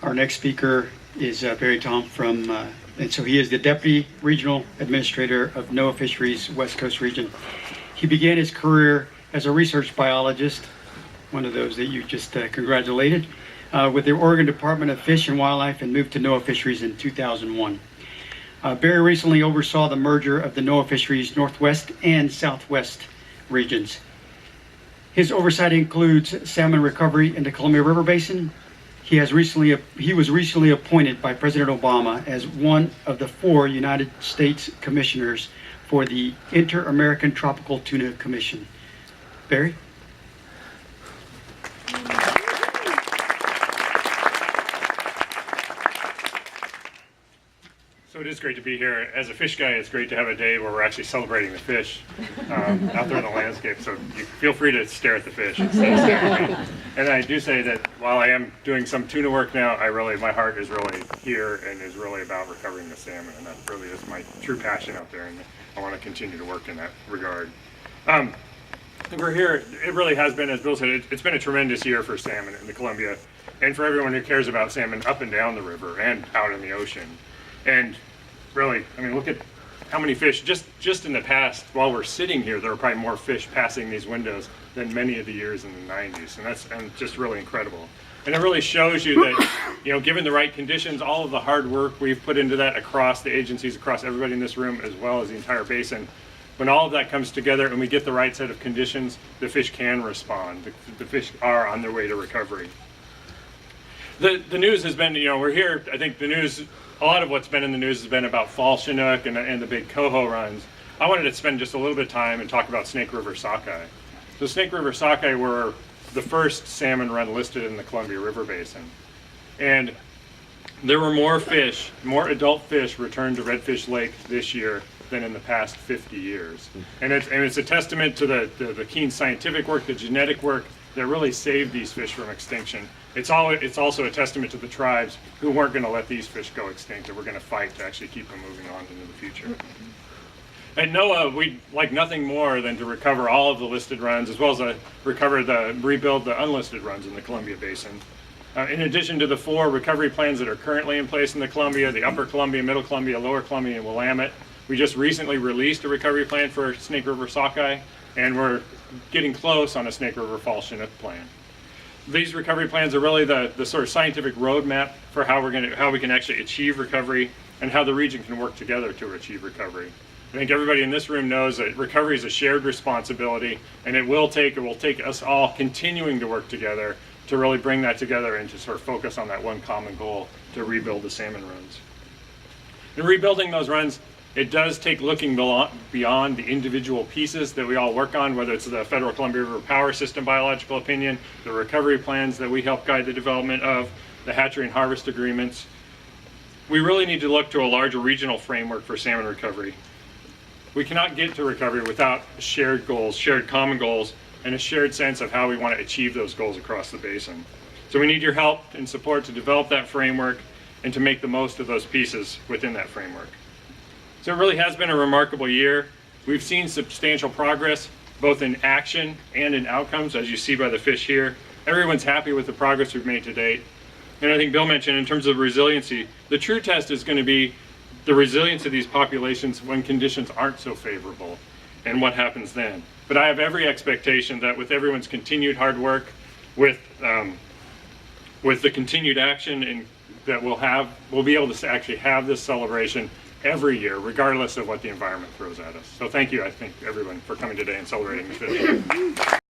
Our next speaker is Barry Tom and so he is the Deputy Regional Administrator of NOAA Fisheries West Coast Region. He began his career as a research biologist, one of those that you just congratulated, with the Oregon Department of Fish and Wildlife, and moved to NOAA Fisheries in 2001. Barry recently oversaw the merger of the NOAA Fisheries Northwest and Southwest regions. His oversight includes salmon recovery in the Columbia River Basin. He was recently appointed by President Obama as one of the 4 United States commissioners for the Inter-American Tropical Tuna Commission. Barry? So it is great to be here. As a fish guy, it's great to have a day where we're actually celebrating the fish out there in the landscape. So you feel free to stare at the fish instead of staring at me. And I do say that while I am doing some tuna work now, my heart is really here and is really about recovering the salmon. And that really is my true passion out there. And I want to continue to work in that regard. We're here, it really has been, as Bill said, it's been a tremendous year for salmon in the Columbia and for everyone who cares about salmon up and down the river and out in the ocean. And really, I mean, look at how many fish, just in the past, while we're sitting here, there are probably more fish passing these windows than many of the years in the 90s. And that's just really incredible. And it really shows you that, given the right conditions, all of the hard work we've put into that across the agencies, across everybody in this room, as well as the entire basin, when all of that comes together and we get the right set of conditions, the fish can respond. The fish are on their way to recovery. The news has been, we're here, I think the news, a lot of what's been in the news has been about fall Chinook and the big coho runs. I wanted to spend just a little bit of time and talk about Snake River sockeye. So Snake River sockeye were the first salmon run listed in the Columbia River Basin. And there were more adult fish returned to Redfish Lake this year than in the past 50 years. And it's a testament to the keen scientific work, the genetic work that really saved these fish from extinction. It's also a testament to the tribes who weren't going to let these fish go extinct, and we're going to fight to actually keep them moving on into the future. At NOAA, we'd like nothing more than to recover all of the listed runs, as well as rebuild the unlisted runs in the Columbia Basin. In addition to the 4 recovery plans that are currently in place in the Columbia, the Upper Columbia, Middle Columbia, Lower Columbia, and Willamette, we just recently released a recovery plan for Snake River sockeye, and we're getting close on a Snake River fall Chinook plan. These recovery plans are really the sort of scientific roadmap for how we can actually achieve recovery and how the region can work together to achieve recovery. I think everybody in this room knows that recovery is a shared responsibility, and it will take us all continuing to work together to really bring that together and to sort of focus on that one common goal to rebuild the salmon runs. In rebuilding those runs, it does take looking beyond the individual pieces that we all work on, whether it's the Federal Columbia River Power System biological opinion, the recovery plans that we help guide the development of, the hatchery and harvest agreements. We really need to look to a larger regional framework for salmon recovery. We cannot get to recovery without shared goals, shared common goals, and a shared sense of how we want to achieve those goals across the basin. So we need your help and support to develop that framework and to make the most of those pieces within that framework. So it really has been a remarkable year. We've seen substantial progress, both in action and in outcomes, as you see by the fish here. Everyone's happy with the progress we've made to date. And I think Bill mentioned in terms of resiliency, the true test is going to be the resilience of these populations when conditions aren't so favorable and what happens then. But I have every expectation that with everyone's continued hard work, with the continued action and that we'll be able to actually have this celebration every year, regardless of what the environment throws at us. So thank you, I think, everyone, for coming today and celebrating the fish.